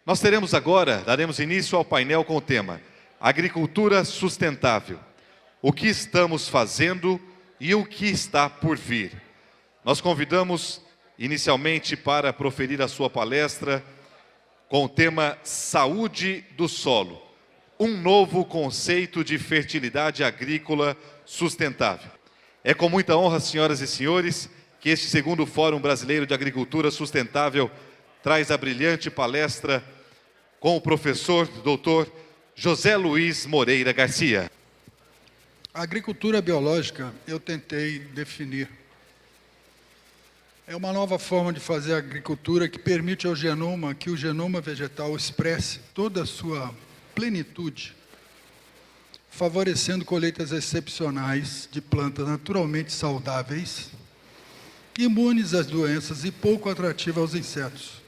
Nós daremos início ao painel com o tema Agricultura Sustentável. O que estamos fazendo e o que está por vir. Nós convidamos inicialmente para proferir a sua palestra com o tema Saúde do Solo, um novo conceito de fertilidade agrícola sustentável. É com muita honra, senhoras e senhores, que este segundo Fórum Brasileiro de Agricultura Sustentável traz a brilhante palestra com o professor Dr. José Luiz Moreira Garcia. A agricultura biológica, eu tentei definir. É uma nova forma de fazer agricultura que permite ao genoma, que o genoma vegetal expresse toda a sua plenitude, favorecendo colheitas excepcionais de plantas naturalmente saudáveis, imunes às doenças e pouco atrativas aos insetos,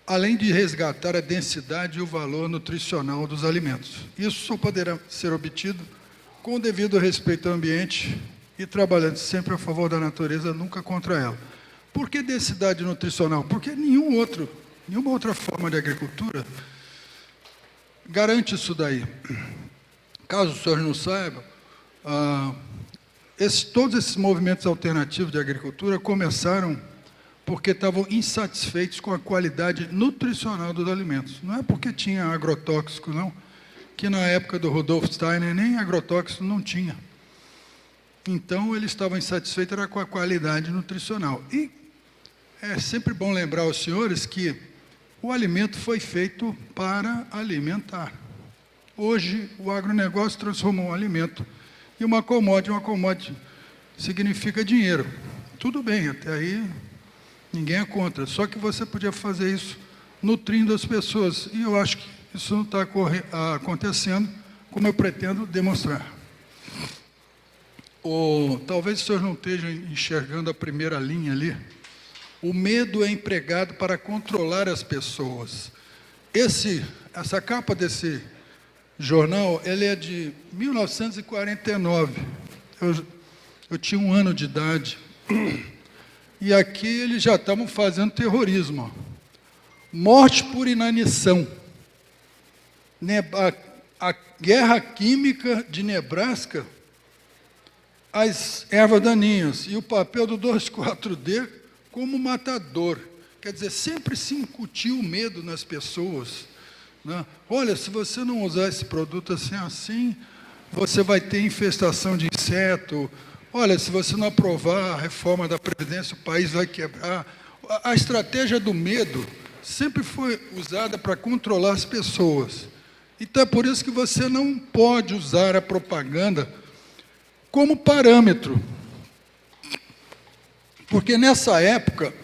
além de resgatar a densidade e o valor nutricional dos alimentos. Isso só poderá ser obtido com o devido respeito ao ambiente e trabalhando sempre a favor da natureza, nunca contra ela. Por que densidade nutricional? Porque nenhuma outra forma de agricultura garante isso daí. Caso os senhores não saibam, todos esses movimentos alternativos de agricultura começaram porque estavam insatisfeitos com a qualidade nutricional dos alimentos. Não é porque tinha agrotóxico, não, que na época do Rudolf Steiner nem agrotóxico não tinha. Então, eles estavam insatisfeitos com a qualidade nutricional. E é sempre bom lembrar aos senhores que o alimento foi feito para alimentar. Hoje, o agronegócio transformou um alimento em uma commodity. Uma commodity significa dinheiro. Tudo bem, até aí ninguém é contra. Só que você podia fazer isso nutrindo as pessoas. E eu acho que isso não está acontecendo como eu pretendo demonstrar. Talvez os senhores não estejam enxergando a primeira linha ali. O medo é empregado para controlar as pessoas. Essa capa desse jornal, ele é de 1949. Eu tinha 1 ano de idade. E aqui eles já estavam fazendo terrorismo. Morte por inanição. A guerra química de Nebraska, as ervas daninhas e o papel do 2,4-D como matador. Quer dizer, sempre se incutiu o medo nas pessoas, né? Olha, se você não usar esse produto assim, você vai ter infestação de inseto. Olha, se você não aprovar a reforma da Previdência, o país vai quebrar. A estratégia do medo sempre foi usada para controlar as pessoas. Então, é por isso que você não pode usar a propaganda como parâmetro. Porque nessa época,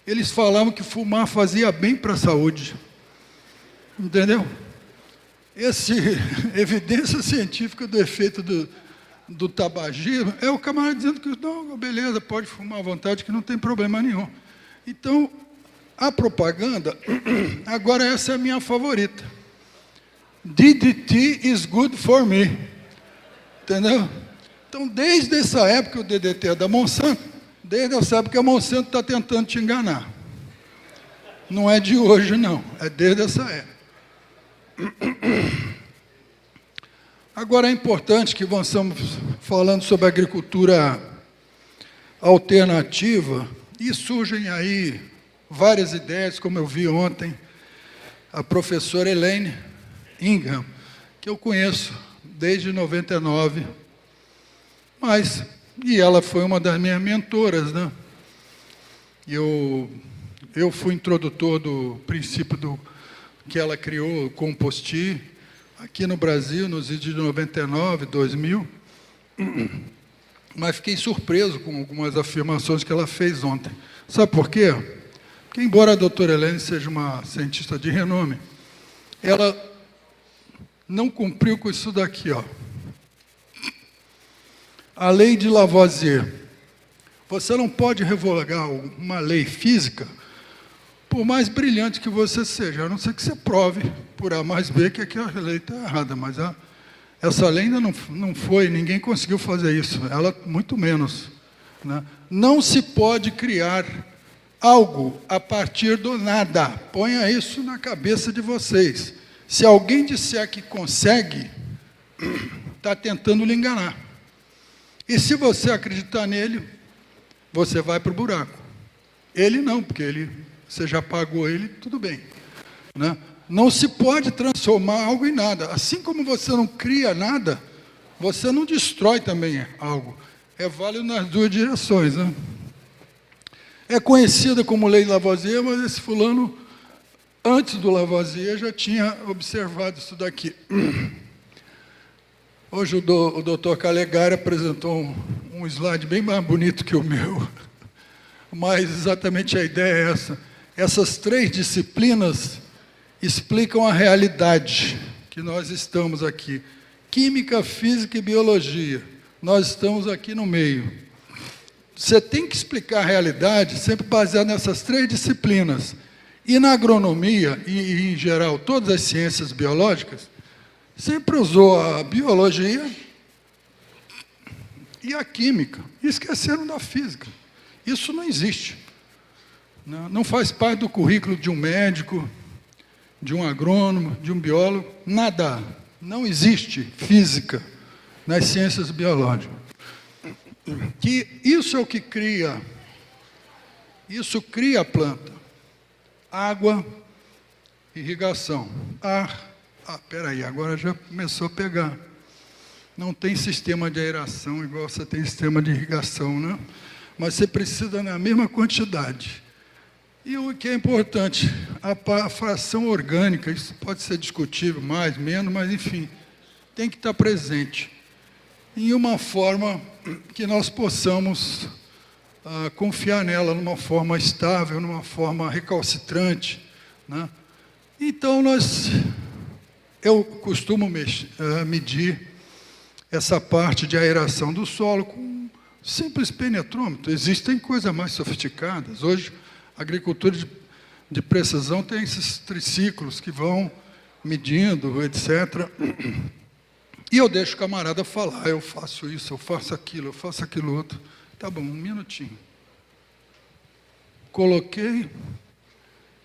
eles falavam que fumar fazia bem para a saúde. Entendeu? Evidência científica do efeito do tabagismo é o camarada dizendo que, não, beleza, pode fumar à vontade, que não tem problema nenhum. Então, a propaganda, agora essa é a minha favorita. DDT is good for me. Entendeu? Então, desde essa época, o DDT é da Monsanto, desde essa época a Monsanto está tentando te enganar. Não é de hoje, não. É desde essa época. Agora, é importante que estamos falando sobre agricultura alternativa e surgem aí várias ideias, como eu vi ontem, a professora Elaine Ingham, que eu conheço desde 99, e ela foi uma das minhas mentoras, né? Eu fui introdutor do princípio que ela criou, o Composti, aqui no Brasil, nos idos de 99, 2000, mas fiquei surpreso com algumas afirmações que ela fez ontem. Sabe por quê? Porque, embora a doutora Helene seja uma cientista de renome, ela não cumpriu com isso daqui, ó. A lei de Lavoisier. Você não pode revogar uma lei física, por mais brilhante que você seja, a não ser que você prove, por A mais B, que aquela lei está errada. Mas essa lei ainda não foi, ninguém conseguiu fazer isso, ela muito menos, né? Não se pode criar algo a partir do nada. Ponha isso na cabeça de vocês. Se alguém disser que consegue, está tentando lhe enganar. E se você acreditar nele, você vai para o buraco. Ele não, porque você já pagou ele, tudo bem. Né? Não se pode transformar algo em nada. Assim como você não cria nada, você não destrói também algo. É válido nas duas direções. Né? É conhecida como lei de Lavoisier, mas esse fulano, antes do Lavoisier, já tinha observado isso daqui. Hoje o doutor Calegari apresentou um slide bem mais bonito que o meu, mas exatamente a ideia é essa. Essas 3 disciplinas explicam a realidade que nós estamos aqui. Química, física e biologia. Nós estamos aqui no meio. Você tem que explicar a realidade sempre baseado nessas 3 disciplinas. E na agronomia, e em geral todas as ciências biológicas, sempre usou a biologia e a química, e esqueceram da física. Isso não existe. Não faz parte do currículo de um médico, de um agrônomo, de um biólogo, nada. Não existe física nas ciências biológicas. Que isso é o que cria. Isso cria a planta. Água, irrigação, ar. Peraí, agora já começou a pegar. Não tem sistema de aeração igual você tem sistema de irrigação, né? Mas você precisa na mesma quantidade. E o que é importante, a fração orgânica, isso pode ser discutível, mais, menos, mas enfim, tem que estar presente. Em uma forma que nós possamos confiar nela, numa forma estável, numa forma recalcitrante. Né? Então, eu costumo medir essa parte de aeração do solo com um simples penetrômetro. Existem coisas mais sofisticadas. Hoje, a agricultura de precisão tem esses triciclos que vão medindo, etc. E eu deixo o camarada falar, eu faço isso, eu faço aquilo outro. Tá bom, 1 minutinho. Coloquei,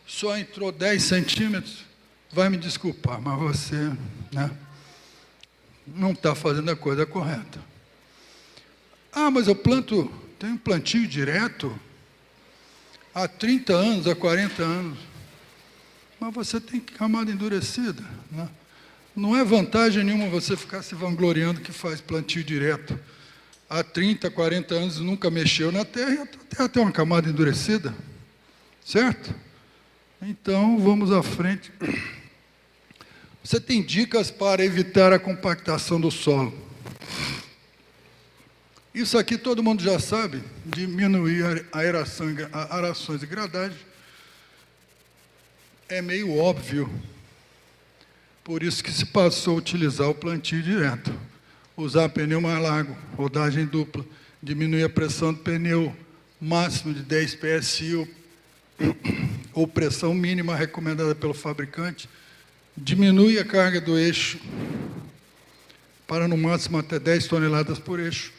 só entrou 10 centímetros, vai me desculpar, mas você não está fazendo a coisa correta. Mas eu tenho um plantio direto há 30 anos, há 40 anos. Mas você tem camada endurecida. Né? Não é vantagem nenhuma você ficar se vangloriando que faz plantio direto. Há 30, 40 anos nunca mexeu na terra e a terra tem uma camada endurecida. Certo? Então, vamos à frente. Você tem dicas para evitar a compactação do solo. Isso aqui todo mundo já sabe, diminuir a aeração, arações e gradagens. É meio óbvio. Por isso que se passou a utilizar o plantio direto. Usar pneu mais largo, rodagem dupla, diminuir a pressão do pneu, máximo de 10 PSI, ou pressão mínima recomendada pelo fabricante, diminui a carga do eixo para no máximo até 10 toneladas por eixo,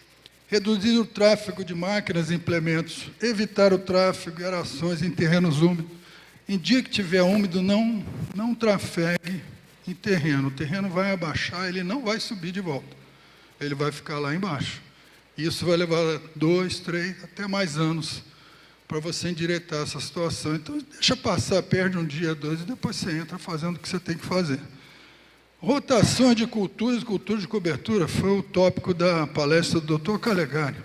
reduzir o tráfego de máquinas e implementos, evitar o tráfego e arações em terrenos úmidos. Em dia que tiver úmido, não trafegue em terreno. O terreno vai abaixar, ele não vai subir de volta. Ele vai ficar lá embaixo. Isso vai levar 2, 3, até mais anos para você endireitar essa situação. Então, deixa passar, perde um dia, 2, e depois você entra fazendo o que você tem que fazer. Rotação de culturas, cultura de cobertura, foi o tópico da palestra do Dr. Calegari.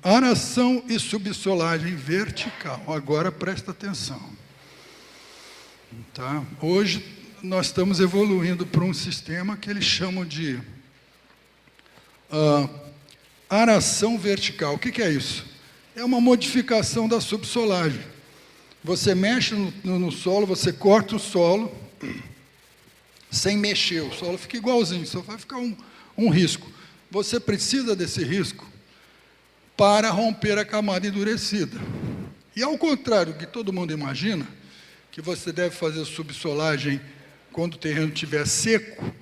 Aração e subsolagem vertical. Agora, presta atenção. Tá? Hoje, nós estamos evoluindo para um sistema que eles chamam de aração vertical. O que é isso? É uma modificação da subsolagem. Você mexe no solo, você corta o solo, sem mexer. O solo fica igualzinho, só vai ficar um risco. Você precisa desse risco para romper a camada endurecida. E ao contrário do que todo mundo imagina, que você deve fazer subsolagem quando o terreno estiver seco,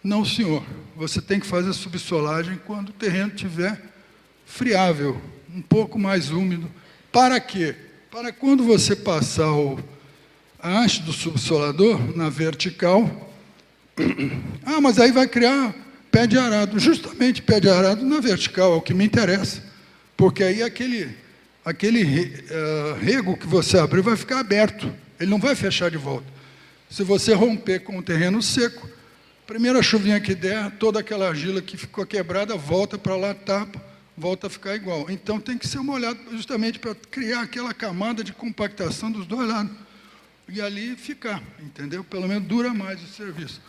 não, senhor. Você tem que fazer subsolagem quando o terreno estiver friável, um pouco mais úmido. Para quê? para quando você passar a haste do subsolador na vertical, mas aí vai criar pé de arado. Justamente pé de arado na vertical é o que me interessa, porque aí aquele rego que você abriu vai ficar aberto, ele não vai fechar de volta. Se você romper com o terreno seco, primeira chuvinha que der, toda aquela argila que ficou quebrada volta para lá, tapa, volta a ficar igual. Então tem que ser molhado justamente para criar aquela camada de compactação dos dois lados. E ali ficar, entendeu? Pelo menos dura mais o serviço.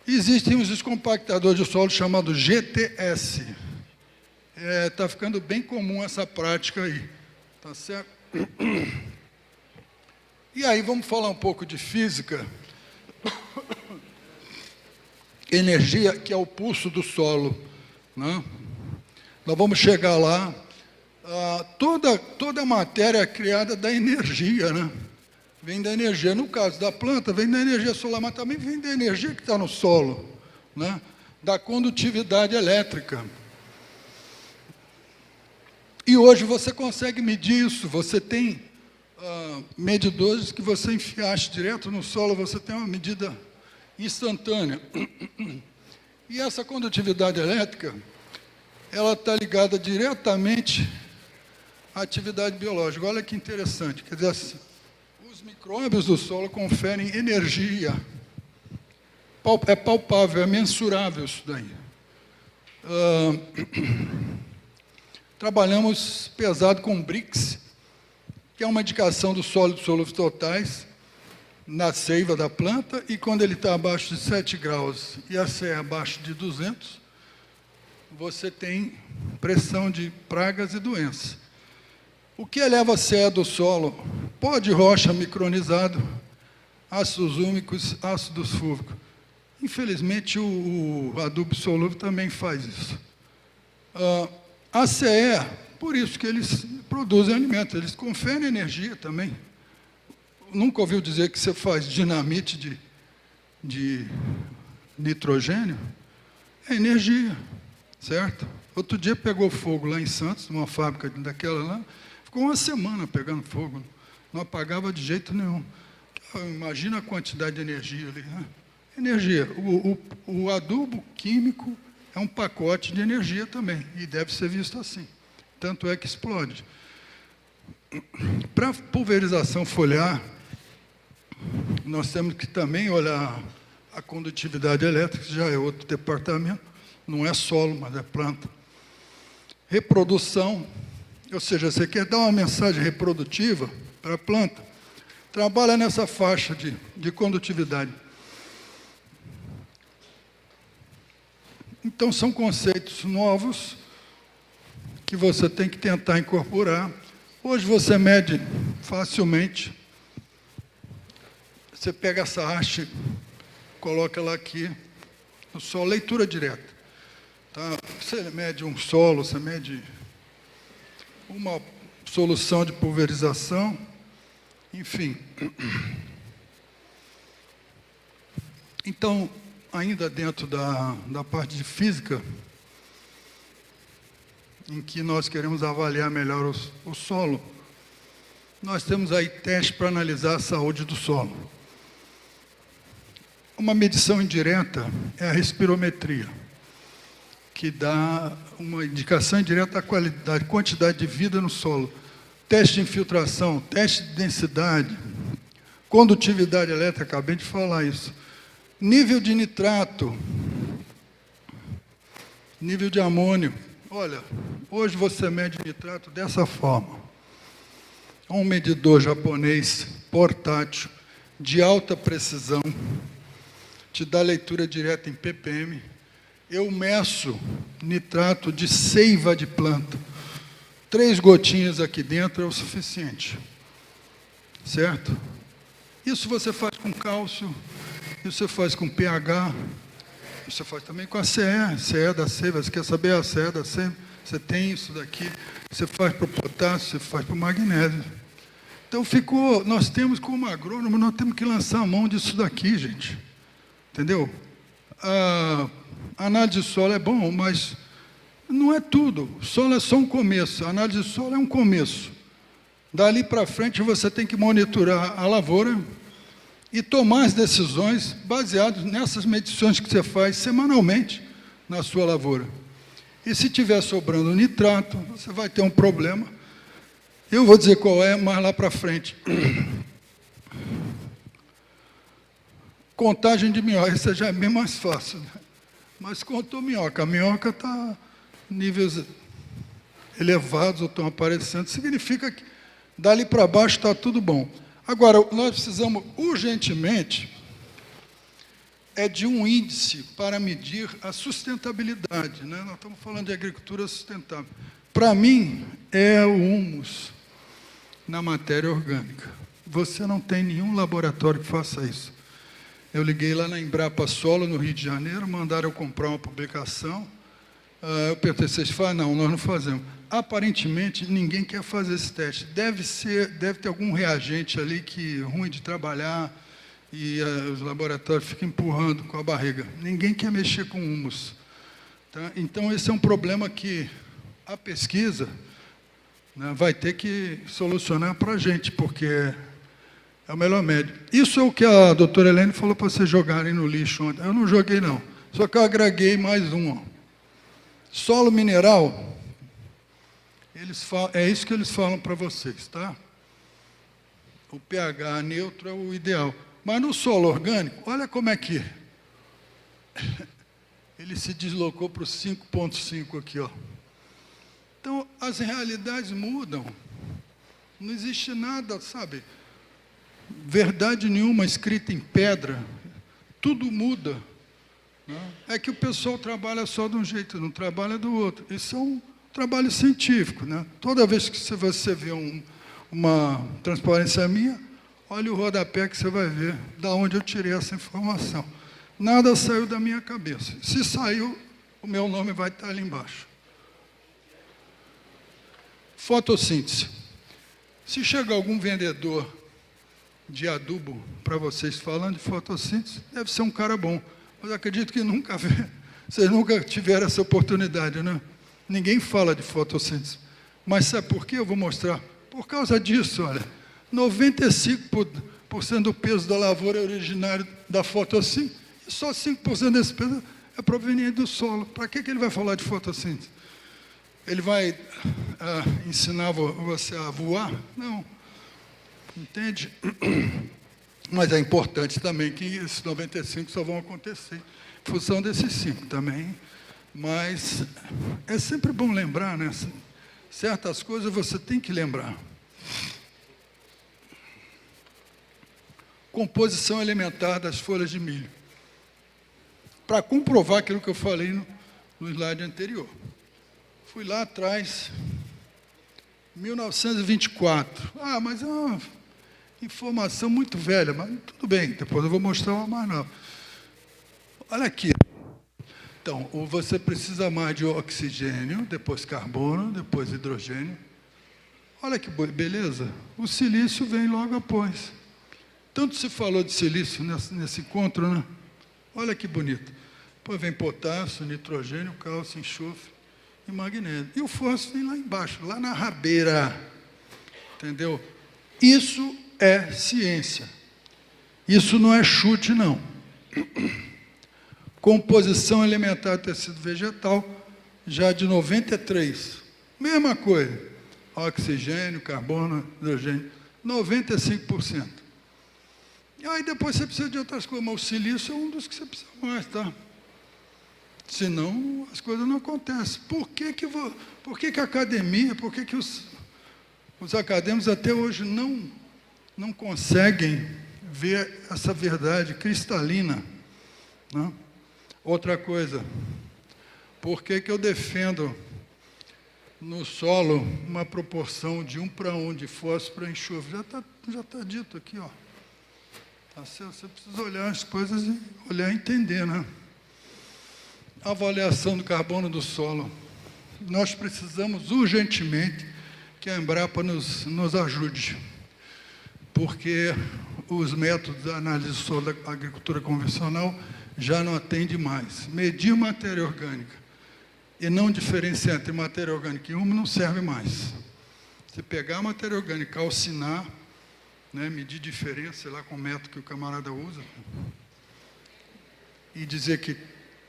Existem uns descompactadores de solo chamados GTS. Está ficando bem comum essa prática aí. Tá certo? E aí vamos falar um pouco de física. Energia, que é o pulso do solo, né? Nós vamos chegar lá. Toda a matéria é criada da energia, né? Vem da energia. No caso da planta, vem da energia solar, mas também vem da energia que está no solo, né? Da condutividade elétrica. E hoje você consegue medir isso. Você tem medidores que você enfiaste direto no solo, você tem uma medida instantânea. E essa condutividade elétrica, ela está ligada diretamente à atividade biológica. Olha que interessante. Quer dizer, os micróbios do solo conferem energia. É palpável, é mensurável isso daí. Trabalhamos pesado com BRICS, que é uma indicação do sólido solúveis totais na seiva da planta, e quando ele está abaixo de 7 graus e a CE abaixo de 200, você tem pressão de pragas e doenças. O que eleva a CE do solo? Pó de rocha micronizado, ácidos úmicos, ácidos fúvicos. Infelizmente, o adubo solúvel também faz isso. A CE, por isso que eles produzem alimentos, eles conferem energia também. Nunca ouviu dizer que você faz dinamite de nitrogênio? É energia, certo? Outro dia pegou fogo lá em Santos, numa fábrica daquela lá, ficou uma semana pegando fogo, não apagava de jeito nenhum. Imagina a quantidade de energia ali, né? Energia. O adubo químico é um pacote de energia também, e deve ser visto assim. Tanto é que explode. Para pulverização foliar, nós temos que também olhar a condutividade elétrica, que já é outro departamento, não é solo, mas é planta. Reprodução, ou seja, você quer dar uma mensagem reprodutiva para a planta, trabalha nessa faixa de condutividade. Então, são conceitos novos que você tem que tentar incorporar. Hoje você mede facilmente. Você pega essa haste, coloca ela aqui, no solo, leitura direta. Tá? Você mede um solo, você mede uma solução de pulverização, enfim. Então, ainda dentro da parte de física, em que nós queremos avaliar melhor o solo, nós temos aí testes para analisar a saúde do solo. Uma medição indireta é a respirometria, que dá uma indicação indireta da qualidade, quantidade de vida no solo. Teste de infiltração, teste de densidade, condutividade elétrica, acabei de falar isso. Nível de nitrato, nível de amônio. Olha, hoje você mede nitrato dessa forma. Um medidor japonês portátil, de alta precisão, te dá leitura direta em ppm. Eu meço nitrato de seiva de planta. 3 gotinhas aqui dentro é o suficiente. Certo? Isso você faz com cálcio, isso você faz com pH, isso você faz também com a CE da seiva. Você quer saber a CE da seiva? Você tem isso daqui. Você faz para o potássio, você faz para o magnésio. Então nós temos como agrônomo, nós temos que lançar a mão disso daqui, gente. Entendeu? A análise de solo é bom, mas não é tudo. O solo é só um começo. A análise de solo é um começo. Dali para frente, você tem que monitorar a lavoura e tomar as decisões baseadas nessas medições que você faz semanalmente na sua lavoura. E se tiver sobrando nitrato, você vai ter um problema. Eu vou dizer qual é mais lá para frente. Contagem de minhoca, isso já é bem mais fácil, né? Mas contou minhoca. A minhoca está em níveis elevados ou estão aparecendo. Significa que dali para baixo está tudo bom. Agora, nós precisamos urgentemente de um índice para medir a sustentabilidade, né? Nós estamos falando de agricultura sustentável. Para mim, é o humus na matéria orgânica. Você não tem nenhum laboratório que faça isso. Eu liguei lá na Embrapa Solo, no Rio de Janeiro, mandaram eu comprar uma publicação. Eu perguntei, vocês fazem? Não, nós não fazemos. Aparentemente, ninguém quer fazer esse teste. Deve ter algum reagente ali que é ruim de trabalhar e os laboratórios ficam empurrando com a barriga. Ninguém quer mexer com humus. Tá? Então, esse é um problema que a pesquisa, né, vai ter que solucionar para a gente, porque é o melhor médio. Isso é o que a doutora Helene falou para vocês jogarem no lixo ontem. Eu não joguei, não. Só que eu agreguei mais um. Ó. Solo mineral, é isso que eles falam para vocês, tá? O pH neutro é o ideal. Mas no solo orgânico, olha como é que ele se deslocou para o 5,5 aqui, ó. Então, as realidades mudam. Não existe nada, sabe, verdade nenhuma escrita em pedra. Tudo muda. Né? É que o pessoal trabalha só de um jeito, não trabalha do outro. Isso é um trabalho científico. Né? Toda vez que você vê uma transparência minha, olha o rodapé que você vai ver da onde eu tirei essa informação. Nada saiu da minha cabeça. Se saiu, o meu nome vai estar ali embaixo. Fotossíntese. Se chega algum vendedor de adubo para vocês falando de fotossíntese, deve ser um cara bom. Mas acredito que vocês nunca tiveram essa oportunidade, né? Ninguém fala de fotossíntese. Mas sabe por quê? Eu vou mostrar. Por causa disso, olha, 95% do peso da lavoura é originário da fotossíntese, e só 5% desse peso é proveniente do solo. Para que ele vai falar de fotossíntese? Ele vai ensinar você a voar? Não. Entende? Mas é importante também que esses 95 só vão acontecer em função desses 5 também. Mas é sempre bom lembrar, né? Certas coisas você tem que lembrar. Composição elementar das folhas de milho. Para comprovar aquilo que eu falei no slide anterior. Fui lá atrás, 1924. Mas é uma informação muito velha, mas tudo bem, depois eu vou mostrar uma mais nova. Olha aqui. Então, você precisa mais de oxigênio, depois carbono, depois hidrogênio. Olha que beleza. O silício vem logo após. Tanto se falou de silício nesse encontro, né? Olha que bonito. Depois vem potássio, nitrogênio, cálcio, enxofre e magnésio. E o fósforo vem lá embaixo, lá na rabeira. Entendeu? Isso é ciência. Isso não é chute, não. Composição elementar do tecido vegetal, já de 93. Mesma coisa. Oxigênio, carbono, hidrogênio, 95%. E aí depois você precisa de outras coisas, mas o silício é um dos que você precisa mais, tá? Senão as coisas não acontecem. Por que a academia, por que os acadêmicos até hoje não conseguem ver essa verdade cristalina? Né? Outra coisa, por que eu defendo no solo uma proporção de 1:1 de fósforo para enxofre? Já tá dito aqui, ó. Você precisa olhar as coisas e olhar e entender, né? Avaliação do carbono do solo. Nós precisamos urgentemente que a Embrapa nos ajude, porque os métodos de análise do solo da agricultura convencional já não atendem mais. Medir matéria orgânica e não diferenciar entre matéria orgânica e humus não serve mais. Você pegar a matéria orgânica, calcinar, né, medir diferença, sei lá, com o método que o camarada usa, e dizer que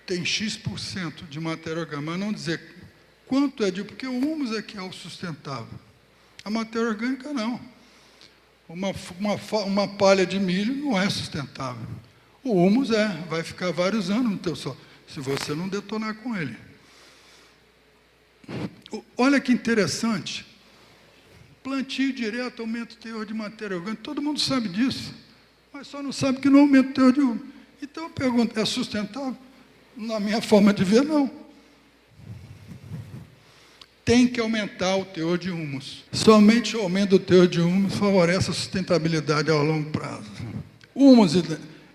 tem X% de matéria orgânica, mas não dizer quanto é de... Porque o humus é que é o sustentável. A matéria orgânica, não. Uma palha de milho não é sustentável. O humus vai ficar vários anos no teu solo, se você não detonar com ele. Olha que interessante. Plantio direto aumenta o teor de matéria orgânica. Todo mundo sabe disso, mas só não sabe que não aumenta o teor de humus. Então eu pergunto, é sustentável? Na minha forma de ver, não. Tem que aumentar o teor de humus. Somente o aumento do teor de humus favorece a sustentabilidade ao longo prazo. O humus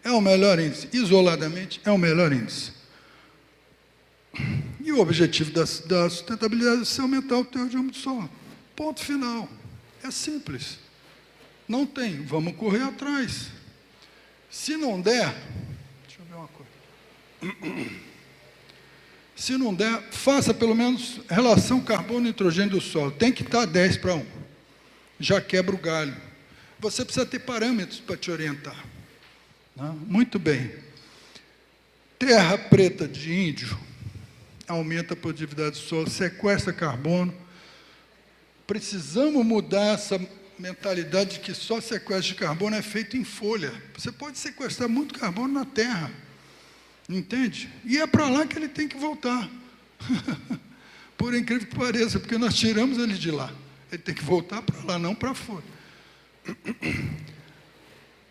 é o melhor índice, isoladamente é o melhor índice. E o objetivo da sustentabilidade é se aumentar o teor de humus do solo. Ponto final. É simples. Não tem, vamos correr atrás. Se não der, deixa eu ver uma coisa. Se não der, faça pelo menos relação carbono-nitrogênio do solo. Tem que estar 10:1. Já quebra o galho. Você precisa ter parâmetros para te orientar. Não? Muito bem. Terra preta de índio aumenta a produtividade do solo, sequestra carbono. Precisamos mudar essa mentalidade de que só sequestro de carbono é feito em folha. Você pode sequestrar muito carbono na terra. Entende? E é para lá que ele tem que voltar. Por incrível que pareça, porque nós tiramos ele de lá. Ele tem que voltar para lá, não para fora.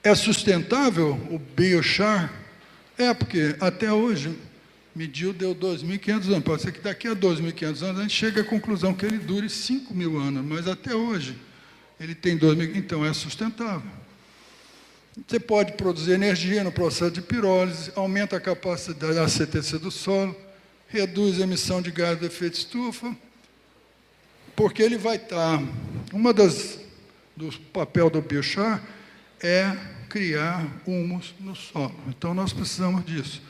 É sustentável o biochar? É, porque até hoje, mediu, deu 2.500 anos. Pode ser que daqui a 2.500 anos a gente chegue à conclusão que ele dure 5.000 anos, mas até hoje ele tem 2.000, então é sustentável. Você pode produzir energia no processo de pirólise, aumenta a capacidade da ACTC do solo, reduz a emissão de gás do efeito estufa, porque ele vai estar... do papel do biochar é criar humus no solo. Então, nós precisamos disso.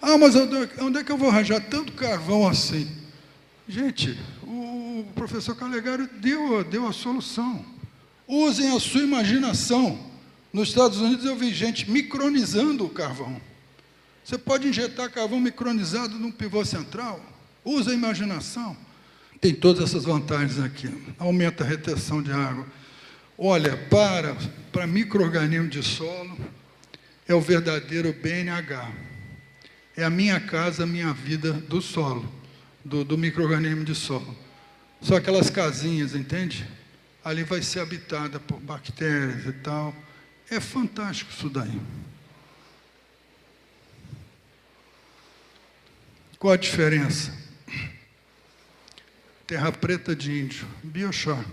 Ah, mas onde é que eu vou arranjar tanto carvão assim? Gente, o professor Calegari deu a solução. Usem a sua imaginação. Nos Estados Unidos eu vi gente micronizando o carvão. Você pode injetar carvão micronizado num pivô central. Usa a imaginação. Tem todas essas vantagens aqui. Aumenta a retenção de água. Olha, para micro-organismo de solo, é o verdadeiro BNH. É a minha casa, a minha vida do solo, do micro-organismo de solo. Só aquelas casinhas, entende? Ali vai ser habitada por bactérias e tal. É fantástico isso daí. Qual a diferença? Terra preta de índio, biochar.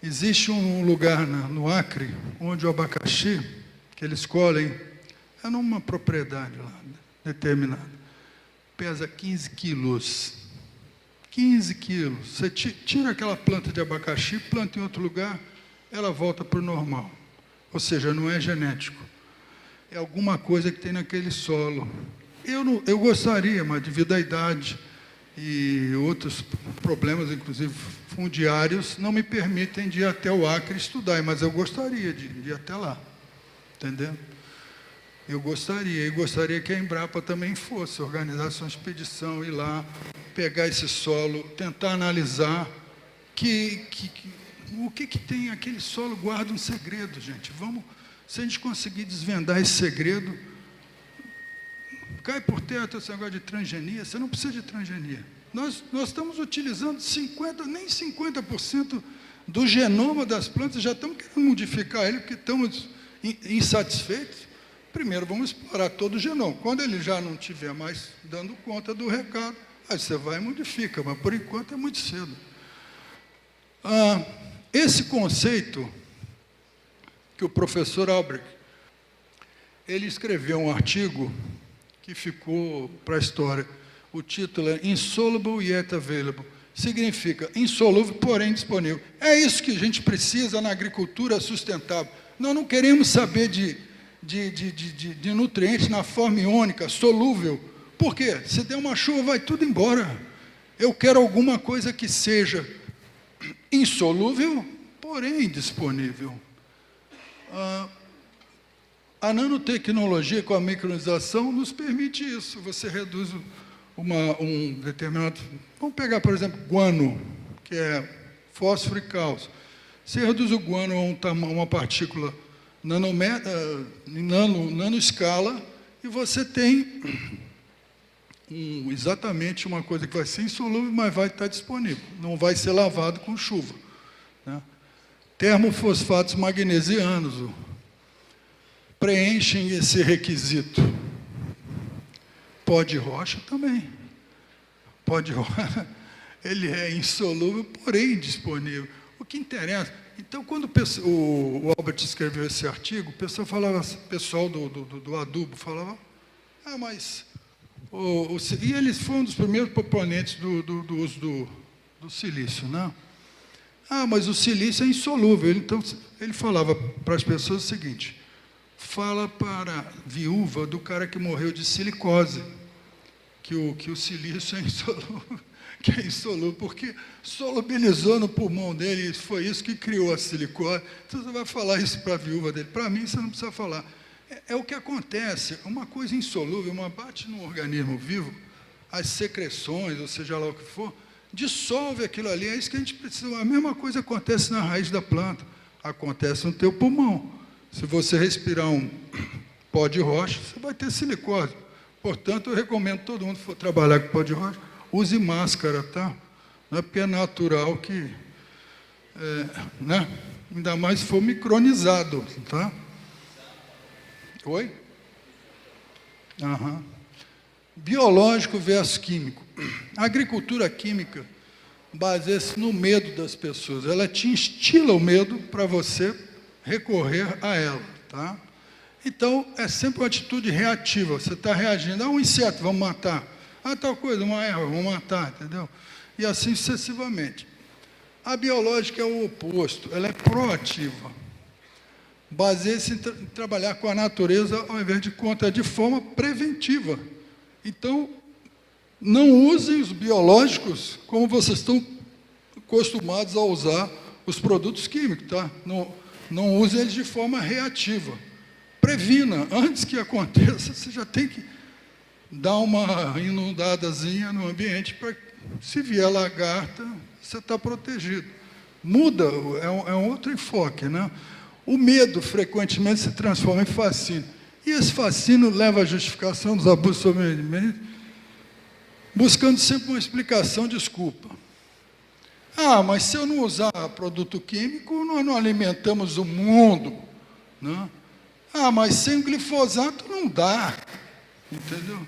Existe um lugar no Acre, onde o abacaxi, que eles colhem, é numa propriedade lá, determinada, pesa 15 quilos. 15 quilos. Você tira aquela planta de abacaxi, planta em outro lugar, ela volta para o normal. Ou seja, não é genético. É alguma coisa que tem naquele solo. Eu gostaria, mas devido à idade e outros problemas, inclusive fundiários, não me permitem de ir até o Acre estudar, mas eu gostaria de ir até lá. Entendeu? Eu gostaria que a Embrapa também fosse, organizasse uma expedição, ir lá, pegar esse solo, tentar analisar o que tem aquele solo, guarda um segredo, gente. Se a gente conseguir desvendar esse segredo, cai por terra esse negócio de transgenia, você não precisa de transgenia. Nós estamos utilizando 50% do genoma das plantas, já estamos querendo modificar ele, porque estamos insatisfeitos. Primeiro vamos explorar todo o genoma. Quando ele já não estiver mais dando conta do recado, aí você vai e modifica, mas por enquanto é muito cedo. Esse conceito que o professor Albrecht, ele escreveu um artigo que ficou para a história. O título é Insoluble Yet Available. Significa insolúvel, porém disponível. É isso que a gente precisa na agricultura sustentável. Nós não queremos saber de nutrientes na forma iônica, solúvel. Por quê? Se der uma chuva, vai tudo embora. Eu quero alguma coisa que seja insolúvel, porém disponível. A nanotecnologia com a micronização nos permite isso. Você reduz um determinado... Vamos pegar, por exemplo, guano, que é fósforo e cálcio. Você reduz o guano a uma partícula nanoescala e você tem exatamente uma coisa que vai ser insolúvel, mas vai estar disponível. Não vai ser lavado com chuva, né? Termofosfatos magnesianos preenchem esse requisito. Pó de rocha também. Pó de rocha, ele é insolúvel, porém disponível. O que interessa... Então, quando o Albert escreveu esse artigo, o pessoal do adubo falava, mas... e ele foi um dos primeiros proponentes do uso do silício, né? Mas o silício é insolúvel. Então, ele falava para as pessoas o seguinte: fala para a viúva do cara que morreu de silicose, que o silício é insolúvel, porque solubilizou no pulmão dele, e foi isso que criou a silicose. Então, você vai falar isso para a viúva dele. Para mim, você não precisa falar. É o que acontece, uma coisa insolúvel, uma bate no organismo vivo, as secreções, ou seja lá o que for, dissolve aquilo ali, é isso que a gente precisa. A mesma coisa acontece na raiz da planta, acontece no teu pulmão. Se você respirar um pó de rocha, você vai ter silicose. Portanto, eu recomendo que todo mundo que for trabalhar com pó de rocha, use máscara, tá? Não é porque é natural que... né? Ainda mais se for micronizado, tá? Oi? Biológico versus químico. A agricultura química baseia-se no medo das pessoas. Ela te instila o medo para você recorrer a ela, tá? Então, é sempre uma atitude reativa. Você está reagindo. Um inseto, vamos matar. Tal coisa, uma erva, vamos matar, entendeu? E assim sucessivamente. A biológica é o oposto. Ela é proativa. Baseia-se em trabalhar com a natureza ao invés de contra, de forma preventiva. Então, não usem os biológicos como vocês estão acostumados a usar os produtos químicos, tá? Não usem eles de forma reativa. Previna, antes que aconteça, você já tem que dar uma inundadazinha no ambiente para, se vier lagarta, você está protegido. Muda, é um outro enfoque, né? O medo, frequentemente, se transforma em fascínio. E esse fascínio leva à justificação dos abusos sobre o meio ambiente, buscando sempre uma explicação, desculpa. Mas se eu não usar produto químico, nós não alimentamos o mundo, né? Mas sem glifosato não dá, entendeu?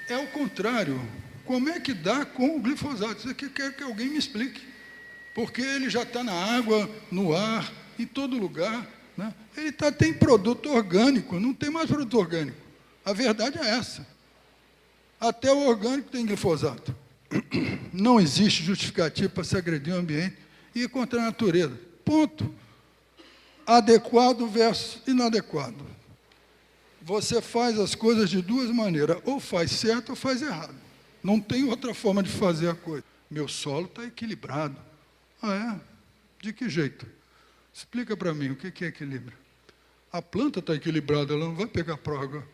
É o contrário. Como é que dá com o glifosato? Isso aqui eu quero que alguém me explique. Porque ele já está na água, no ar, em todo lugar, né? Ele tem produto orgânico, não tem mais produto orgânico. A verdade é essa. Até o orgânico tem glifosato. Não existe justificativo para se agredir o ambiente e ir contra a natureza. Ponto. Adequado versus inadequado. Você faz as coisas de duas maneiras, ou faz certo ou faz errado. Não tem outra forma de fazer a coisa. Meu solo está equilibrado. De que jeito? Explica para mim, o que é equilíbrio? A planta está equilibrada, ela não vai pegar praga.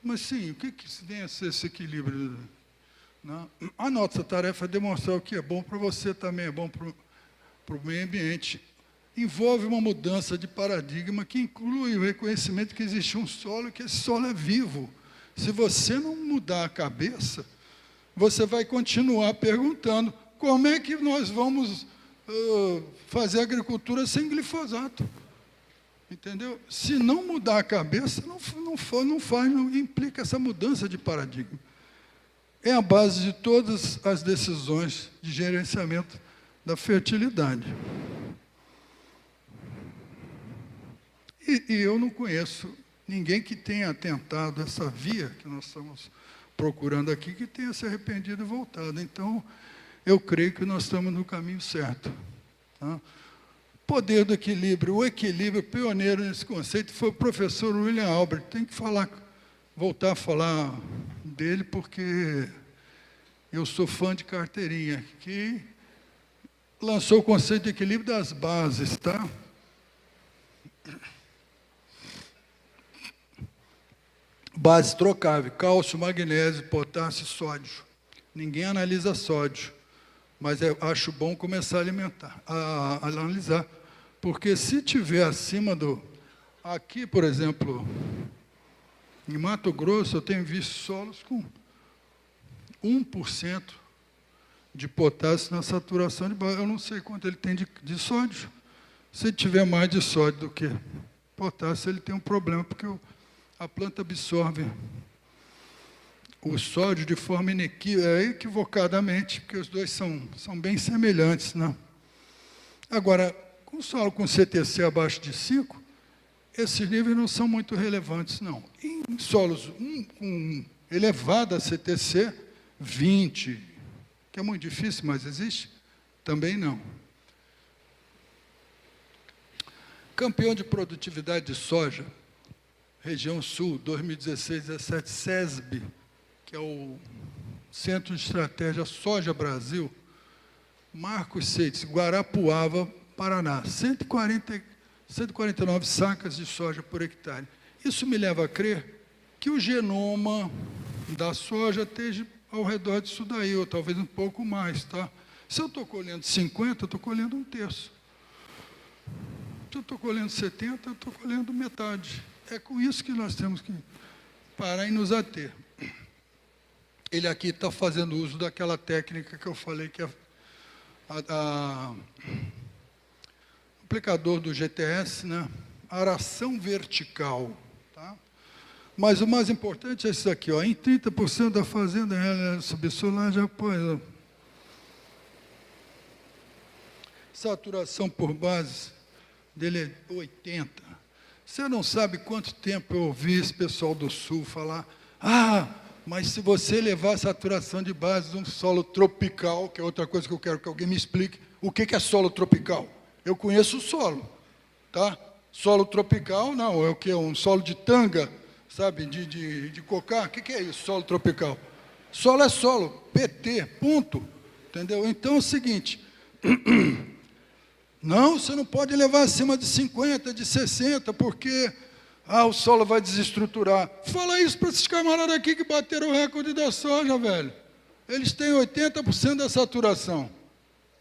Mas sim, o que tem esse equilíbrio? Não? A nossa tarefa é demonstrar o que é bom para você, também é bom para o meio ambiente. Envolve uma mudança de paradigma que inclui o reconhecimento que existe um solo e que esse solo é vivo. Se você não mudar a cabeça, você vai continuar perguntando como é que nós vamos fazer agricultura sem glifosato. Entendeu? Se não mudar a cabeça, não implica essa mudança de paradigma. É a base de todas as decisões de gerenciamento da fertilidade. E eu não conheço ninguém que tenha tentado essa via que nós estamos procurando aqui, que tenha se arrependido e voltado. Então, eu creio que nós estamos no caminho certo. Tá? Poder do equilíbrio, o equilíbrio pioneiro nesse conceito foi o professor William Albert. Tem que voltar a falar dele, porque eu sou fã de carteirinha, que lançou o conceito de equilíbrio das bases, tá? Base trocável, cálcio, magnésio, potássio e sódio. Ninguém analisa sódio, mas eu acho bom começar a analisar. Porque se tiver acima do... Aqui, por exemplo, em Mato Grosso, eu tenho visto solos com 1% de potássio na saturação de base. Eu não sei quanto ele tem de sódio. Se tiver mais de sódio do que potássio, ele tem um problema, porque a planta absorve o sódio de forma equivocadamente, porque os dois são bem semelhantes, né? Agora, com solo com CTC abaixo de 5, esses níveis não são muito relevantes, não. Em solos com elevada CTC, 20, que é muito difícil, mas existe, também não. Campeão de produtividade de soja, região sul, 2016-17, SESB, que é o Centro de Estratégia Soja Brasil, Marcos Seites, Guarapuava, Paraná, 149 sacas de soja por hectare. Isso me leva a crer que o genoma da soja esteja ao redor disso daí, ou talvez um pouco mais, tá? Se eu estou colhendo 50, eu estou colhendo um terço. Se eu estou colhendo 70, eu estou colhendo metade. É com isso que nós temos que parar e nos ater. Ele aqui está fazendo uso daquela técnica que eu falei, que é aplicador do GTS, né? Aração vertical. Tá? Mas o mais importante é isso aqui, ó, em 30% da fazenda subsolar já pôs. Saturação por base dele é 80%. Você não sabe quanto tempo eu ouvi esse pessoal do Sul falar, mas se você levar a saturação de base de um solo tropical, que é outra coisa que eu quero que alguém me explique, o que é solo tropical? Eu conheço o solo, tá? Solo tropical, não, é o que? Um solo de tanga, sabe, de cocá. O que é isso, solo tropical? Solo é solo, PT, ponto. Entendeu? Então é o seguinte, não, você não pode levar acima de 50, de 60, porque o solo vai desestruturar. Fala isso para esses camaradas aqui que bateram o recorde da soja, velho. Eles têm 80% da saturação.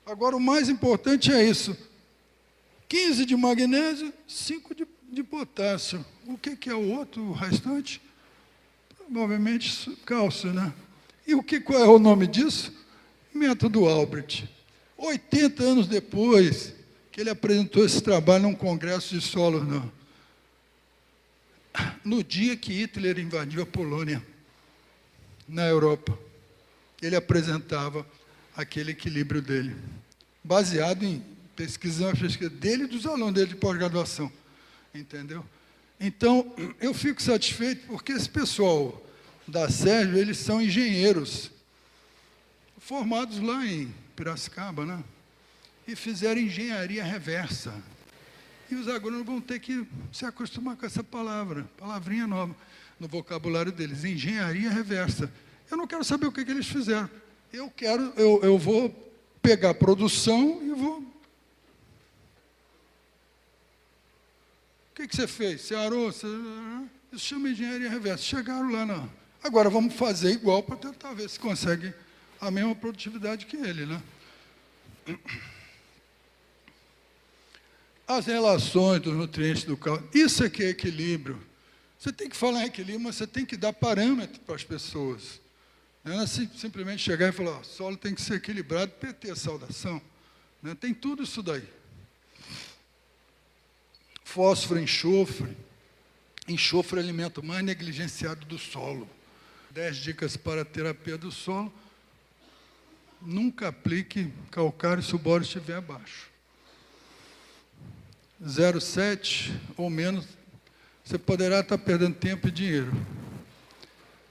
Agora, o mais importante é isso. 15 de magnésio, 5 de potássio. O que é o outro, o restante? Provavelmente cálcio, né? E qual é o nome disso? Método Albrecht. 80 anos depois que ele apresentou esse trabalho num congresso de solos, no dia que Hitler invadiu a Polônia, na Europa, ele apresentava aquele equilíbrio dele, baseado em pesquisa dele e dos alunos dele de pós-graduação, entendeu? Então, eu fico satisfeito porque esse pessoal da Sérgio, eles são engenheiros, formados lá em Piracicaba, né? E fizeram engenharia reversa. E os agrônomos vão ter que se acostumar com essa palavrinha nova, no vocabulário deles, engenharia reversa. Eu não quero saber o que eles fizeram. Eu vou pegar a produção e vou... O que você fez? Você arou? Isso chama engenharia reversa. Chegaram lá, não. Agora vamos fazer igual para tentar ver se consegue a mesma produtividade que ele, né? As relações dos nutrientes do caldo, isso aqui é equilíbrio. Você tem que falar em equilíbrio, mas você tem que dar parâmetro para as pessoas. Não é simplesmente chegar e falar, o solo tem que ser equilibrado, PT, saudação. Né? Tem tudo isso daí. Fósforo, enxofre. Enxofre é o alimento mais negligenciado do solo. 10 dicas para a terapia do solo. Nunca aplique calcário se o boro estiver abaixo. 0,7 ou menos, você poderá estar perdendo tempo e dinheiro.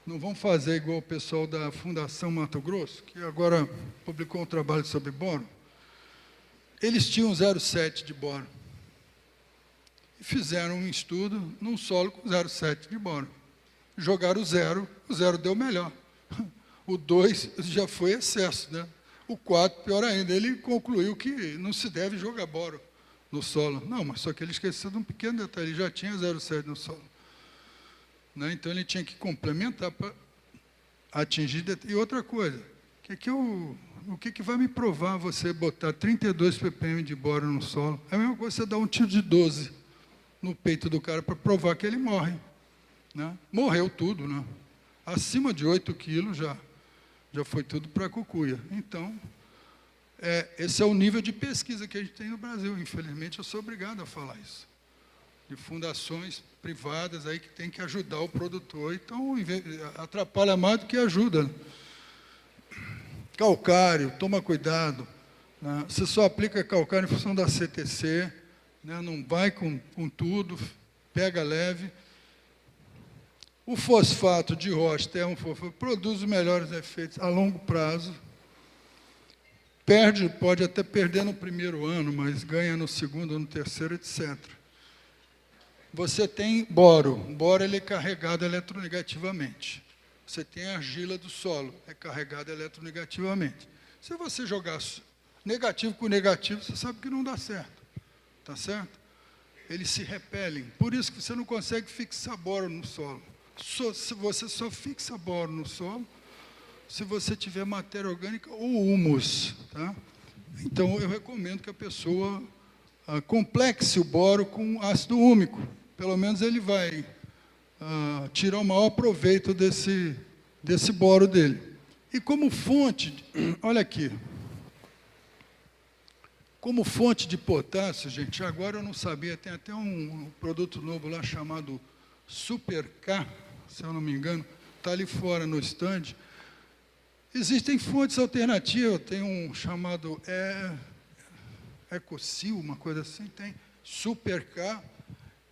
Não vão fazer igual o pessoal da Fundação Mato Grosso, que agora publicou um trabalho sobre boro. Eles tinham 0,7 de boro. E fizeram um estudo num solo com 0,7 de boro. Jogaram o zero deu melhor. O 2 já foi excesso, né? O quarto, pior ainda, ele concluiu que não se deve jogar boro no solo. Não, mas só que ele esqueceu de um pequeno detalhe, ele já tinha 0,7 no solo. Né? Então, ele tinha que complementar para atingir... E outra coisa, o que vai me provar você botar 32 ppm de boro no solo? É a mesma coisa você dar um tiro de 12 no peito do cara para provar que ele morre. Né? Morreu tudo, né? Acima de 8 quilos já foi tudo para a cucuia. Então, esse é o nível de pesquisa que a gente tem no Brasil. Infelizmente, eu sou obrigado a falar isso. De fundações privadas aí que tem que ajudar o produtor. Então, atrapalha mais do que ajuda. Calcário, toma cuidado. Né? Você só aplica calcário em função da CTC, né? Não vai com tudo, pega leve. O fosfato de rocha, produz os melhores efeitos a longo prazo. Pode até perder no primeiro ano, mas ganha no segundo, no terceiro, etc. Você tem boro. O boro ele é carregado eletronegativamente. Você tem a argila do solo, é carregada eletronegativamente. Se você jogar negativo com negativo, você sabe que não dá certo. Tá certo? Eles se repelem. Por isso que você não consegue fixar boro no solo. Você só fixa boro no solo se você tiver matéria orgânica ou humus. Tá? Então, eu recomendo que a pessoa complexe o boro com ácido úmico. Pelo menos ele vai tirar o maior proveito desse boro dele. E como fonte, olha aqui, como fonte de potássio, gente, agora eu não sabia, tem até um produto novo lá chamado Super K, se eu não me engano, está ali fora no stand. Existem fontes alternativas, tem um chamado Ecocil, uma coisa assim, tem Super K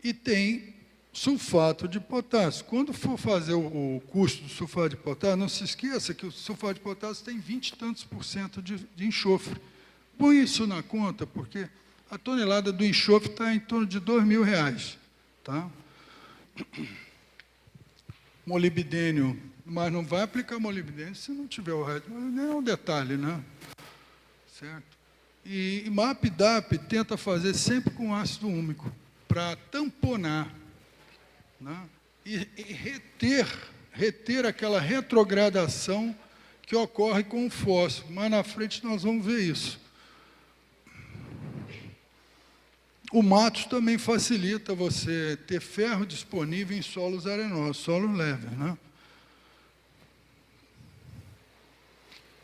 e tem sulfato de potássio. Quando for fazer o custo do sulfato de potássio, não se esqueça que o sulfato de potássio tem 20 e tantos % de enxofre. Põe isso na conta, porque a tonelada do enxofre está em torno de R$2.000. Tá? Molibdênio, mas não vai aplicar molibdênio se não tiver o resto. Molibdênio é um detalhe, né? Certo? E MAP-DAP tenta fazer sempre com ácido úmico, para tamponar, né? E reter aquela retrogradação que ocorre com o fósforo. Mas na frente nós vamos ver isso. O matos também facilita você ter ferro disponível em solos arenosos, solos leves, né?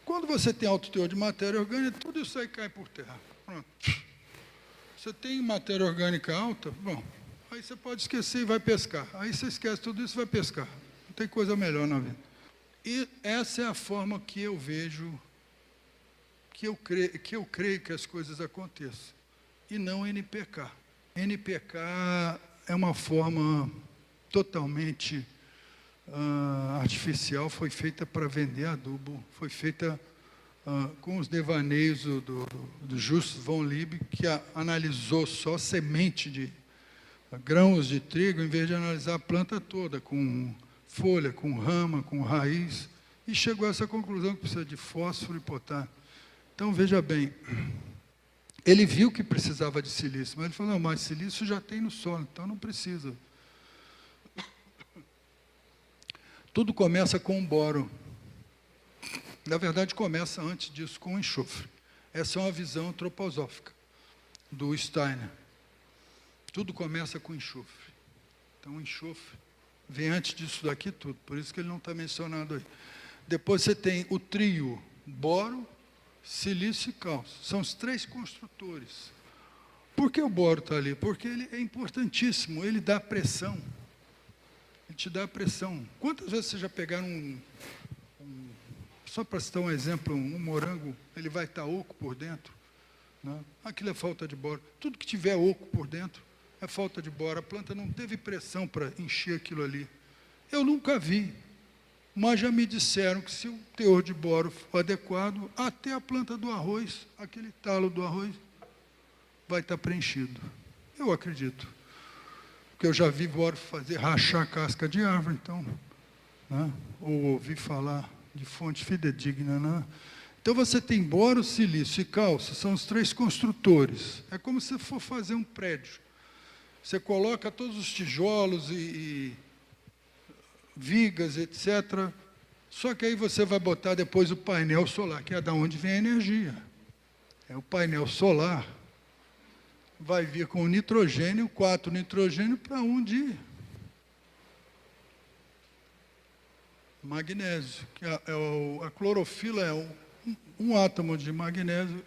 Quando você tem alto teor de matéria orgânica, tudo isso aí cai por terra. Pronto. Você tem matéria orgânica alta, bom, aí você pode esquecer e vai pescar. Aí você esquece tudo isso e vai pescar. Não tem coisa melhor na vida. E essa é a forma que eu vejo, que eu creio que as coisas aconteçam. E não NPK. NPK é uma forma totalmente artificial, foi feita para vender adubo, foi feita com os devaneios do Justus von Liebig, que analisou só semente de grãos de trigo, em vez de analisar a planta toda, com folha, com rama, com raiz, e chegou a essa conclusão que precisa de fósforo e potássio. Então, veja bem, ele viu que precisava de silício, mas ele falou, não, mas silício já tem no solo, então não precisa. Tudo começa com o boro. Na verdade, começa antes disso com o enxofre. Essa é uma visão antroposófica do Steiner. Tudo começa com enxofre. Então, o enxofre vem antes disso daqui tudo, por isso que ele não está mencionado aí. Depois você tem o trio boro, silício e cálcio. São os três construtores. Por que o boro está ali? Porque ele é importantíssimo, ele dá pressão. Ele te dá pressão. Quantas vezes vocês já pegaram só para citar um exemplo, um morango, ele vai estar oco por dentro? Né? Aquilo é falta de boro. Tudo que tiver oco por dentro é falta de boro. A planta não teve pressão para encher aquilo ali. Eu nunca vi, mas já me disseram que se o teor de boro for adequado, até a planta do arroz, aquele talo do arroz, vai estar preenchido. Eu acredito. Porque eu já vi boro rachar a casca de árvore, então, né? Ou ouvi falar de fonte fidedigna, né? Então, você tem boro, silício e cálcio, são os 3 construtores. É como se for fazer um prédio. Você coloca todos os tijolos e vigas, etc. Só que aí você vai botar depois o painel solar, que é da onde vem a energia. É o painel solar vai vir com o nitrogênio, 4 nitrogênio para 1 de magnésio. Que a clorofila é um átomo de magnésio,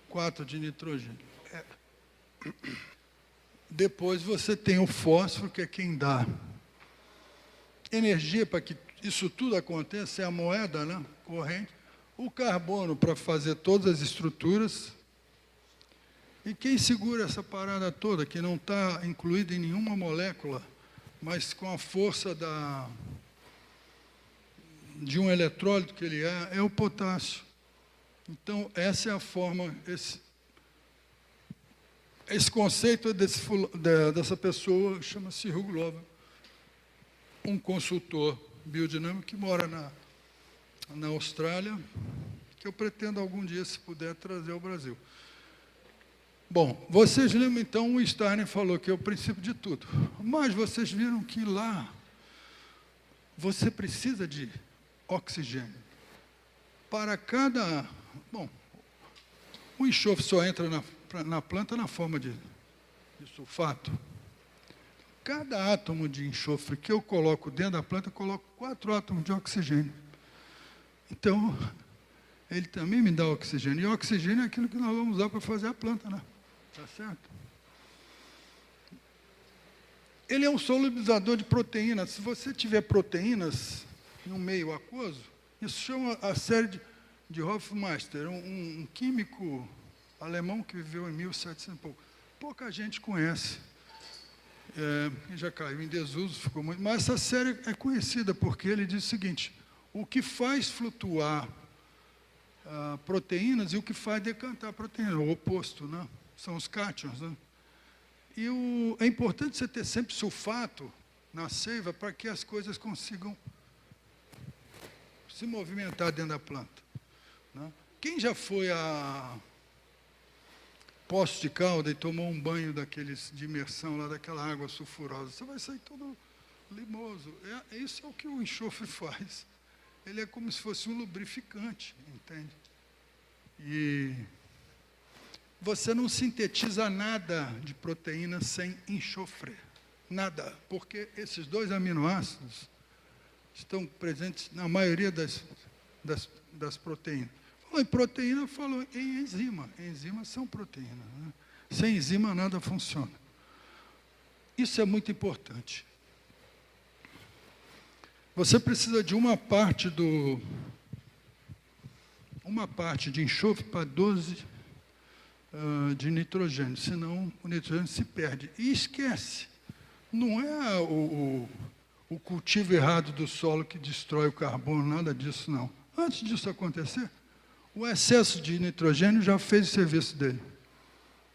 4 de nitrogênio. Depois você tem o fósforo, que é quem dá energia para que isso tudo aconteça, é a moeda, né, corrente. O carbono para fazer todas as estruturas. E quem segura essa parada toda, que não está incluída em nenhuma molécula, mas com a força de um eletrólito que ele é o potássio. Então, essa é a forma, esse conceito dessa pessoa chama-se Hugh Glover, um consultor biodinâmico que mora na Austrália, que eu pretendo algum dia, se puder, trazer ao Brasil. Bom, vocês lembram, então, o Steiner falou que é o princípio de tudo. Mas vocês viram que lá você precisa de oxigênio. Para cada... Bom, o enxofre só entra na planta na forma de sulfato. Cada átomo de enxofre que eu coloco dentro da planta, eu coloco 4 átomos de oxigênio. Então, ele também me dá oxigênio. E o oxigênio é aquilo que nós vamos usar para fazer a planta, né? Tá certo? Ele é um solubilizador de proteínas. Se você tiver proteínas em um meio aquoso, isso chama a série de Hofmeister, um químico alemão que viveu em 1700 e pouco. Pouca gente conhece. Já caiu em desuso, ficou muito. Mas essa série é conhecida porque ele diz o seguinte: o que faz flutuar proteínas e o que faz decantar proteínas, o oposto, né? São os cátions, né? E é importante você ter sempre sulfato na seiva para que as coisas consigam se movimentar dentro da planta, né? Quem já foi a Poços de Calda e tomou um banho daqueles de imersão, lá daquela água sulfurosa, você vai sair todo limoso. Isso é o que o enxofre faz. Ele é como se fosse um lubrificante, entende? E você não sintetiza nada de proteína sem enxofre. Nada, porque esses 2 aminoácidos estão presentes na maioria das proteínas. Falou em proteína, falou em enzima. Enzimas são proteínas, né? Sem enzima nada funciona. Isso é muito importante. Você precisa de uma parte de enxofre para 12 de nitrogênio, senão o nitrogênio se perde. E esquece, não é o cultivo errado do solo que destrói o carbono, nada disso não. Antes disso acontecer, o excesso de nitrogênio já fez o serviço dele.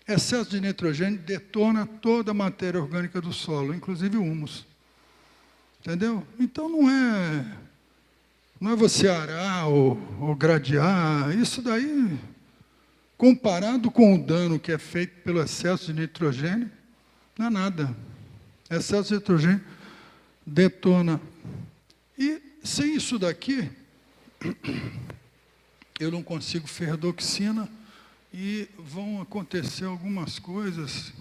Excesso de nitrogênio detona toda a matéria orgânica do solo, inclusive o humus. Entendeu? Então não é você arar ou gradear, isso daí, comparado com o dano que é feito pelo excesso de nitrogênio, não é nada. Excesso de nitrogênio detona. E sem isso daqui, eu não consigo ferrodoxina e vão acontecer algumas coisas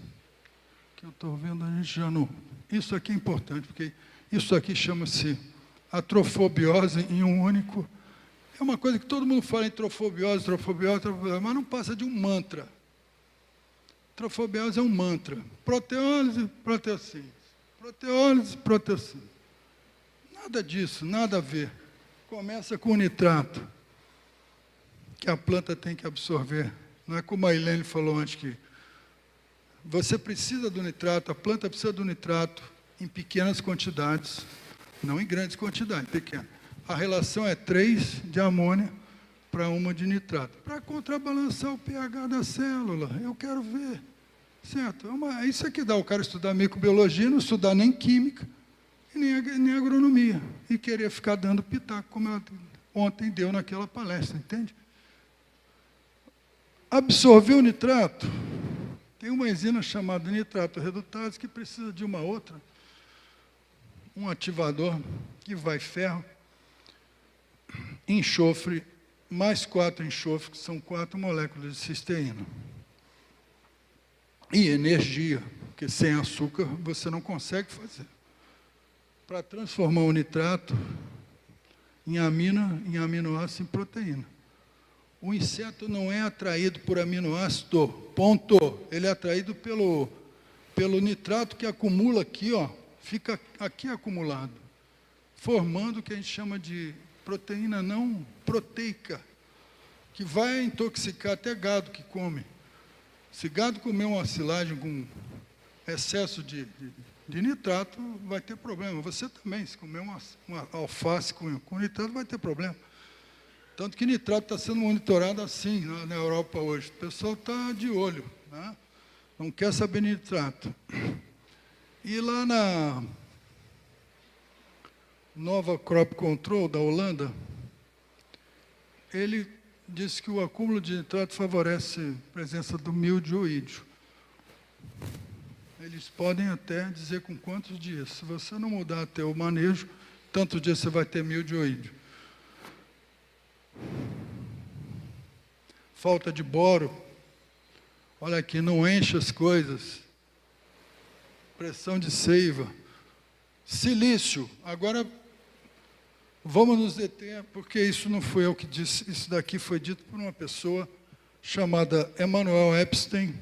que eu estou vendo, a gente já não... Isso aqui é importante, porque isso aqui chama-se atrofobiose em um único... É uma coisa que todo mundo fala em trofobiose, mas não passa de um mantra. Trofobiose é um mantra. Proteólise, proteocíntese. Proteólise, proteocíntese. Nada disso, nada a ver. Começa com o nitrato, que a planta tem que absorver. Não é como a Helene falou antes, que você precisa do nitrato, a planta precisa do nitrato em pequenas quantidades, não em grandes quantidades, pequenas. A relação é 3 de amônia para 1 de nitrato, para contrabalançar o pH da célula. Eu quero ver, certo? Isso é que dá o cara estudar microbiologia, não estudar nem química, e nem agronomia, e querer ficar dando pitaco, como ela ontem deu naquela palestra, entende? Absorver o nitrato, tem uma enzima chamada nitrato redutase que precisa de uma outra, um ativador que vai ferro, enxofre, mais 4 enxofre, que são 4 moléculas de cisteína. E energia, porque sem açúcar você não consegue fazer. Para transformar o nitrato em aminoácido em proteína. O inseto não é atraído por aminoácido, ponto. Ele é atraído pelo nitrato que acumula aqui, ó, fica aqui acumulado, formando o que a gente chama de proteína não proteica, que vai intoxicar até gado que come. Se gado comer uma silagem com excesso de nitrato, vai ter problema. Você também, se comer uma alface com nitrato, vai ter problema. Tanto que nitrato está sendo monitorado assim na Europa hoje. O pessoal está de olho, né? Não quer saber nitrato. E lá na Nova Crop Control da Holanda, ele disse que o acúmulo de nitrato favorece a presença do mildioídeo. Eles podem até dizer com quantos dias. Se você não mudar até o manejo, tantos dias você vai ter mildioídeo. Falta de boro. Olha aqui, não enche as coisas. Pressão de seiva. Silício. Agora, vamos nos deter, porque isso não foi eu que disse. Isso daqui foi dito por uma pessoa chamada Emanuel Epstein,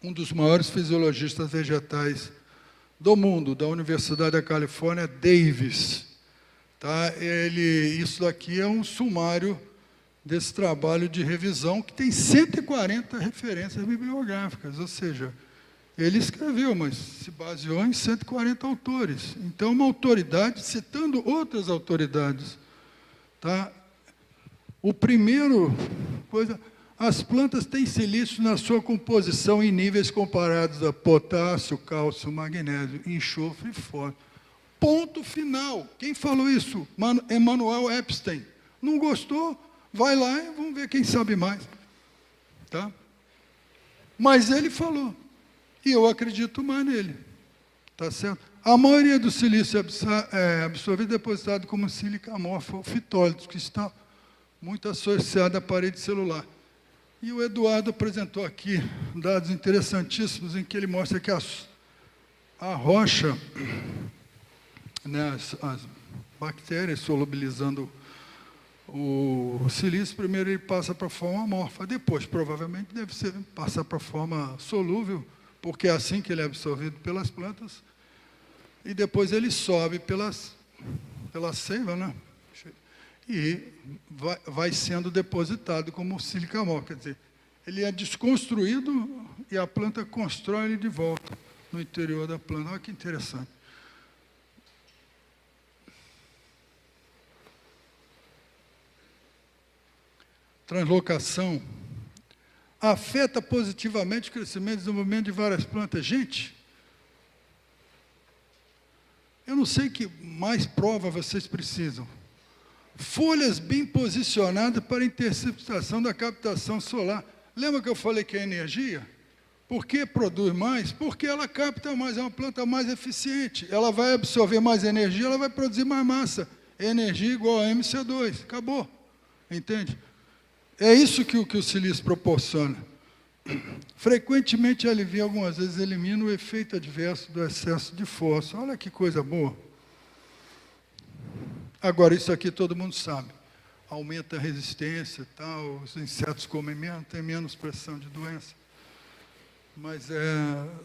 um dos maiores fisiologistas vegetais do mundo, da Universidade da Califórnia, Davis. Tá? Isso daqui é um sumário desse trabalho de revisão, que tem 140 referências bibliográficas, ou seja, ele escreveu, mas se baseou em 140 autores. Então, uma autoridade citando outras autoridades. Tá? O primeiro coisa... As plantas têm silício na sua composição em níveis comparados a potássio, cálcio, magnésio, enxofre e fósforo. Ponto final. Quem falou isso? Emanuel Epstein. Não gostou? Vai lá e vamos ver quem sabe mais. Tá? Mas ele falou. E eu acredito mais nele. Tá certo? A maioria do silício é absorvido e depositado como sílica amorfa ou fitólitos, que está muito associado à parede celular. E o Eduardo apresentou aqui dados interessantíssimos em que ele mostra que a rocha, né, as bactérias solubilizando o silício, primeiro ele passa para a forma amorfa, depois provavelmente deve passar para a forma solúvel, porque é assim que ele é absorvido pelas plantas, e depois ele sobe pela seiva, né? E vai sendo depositado como sílica amorfa. Quer dizer, ele é desconstruído e a planta constrói ele de volta no interior da planta. Olha que interessante. Translocação afeta positivamente o crescimento e desenvolvimento de várias plantas. Gente, eu não sei que mais prova vocês precisam. Folhas bem posicionadas para interceptação da captação solar. Lembra que eu falei que é energia? Por que produz mais? Porque ela capta mais, é uma planta mais eficiente. Ela vai absorver mais energia, ela vai produzir mais massa. Energia igual a MC2. Acabou. Entende? É isso que o silício proporciona. Frequentemente alivia, algumas vezes elimina o efeito adverso do excesso de fósforo. Olha que coisa boa. Agora, isso aqui todo mundo sabe. Aumenta a resistência, tal, os insetos comem menos, tem menos pressão de doença. Mas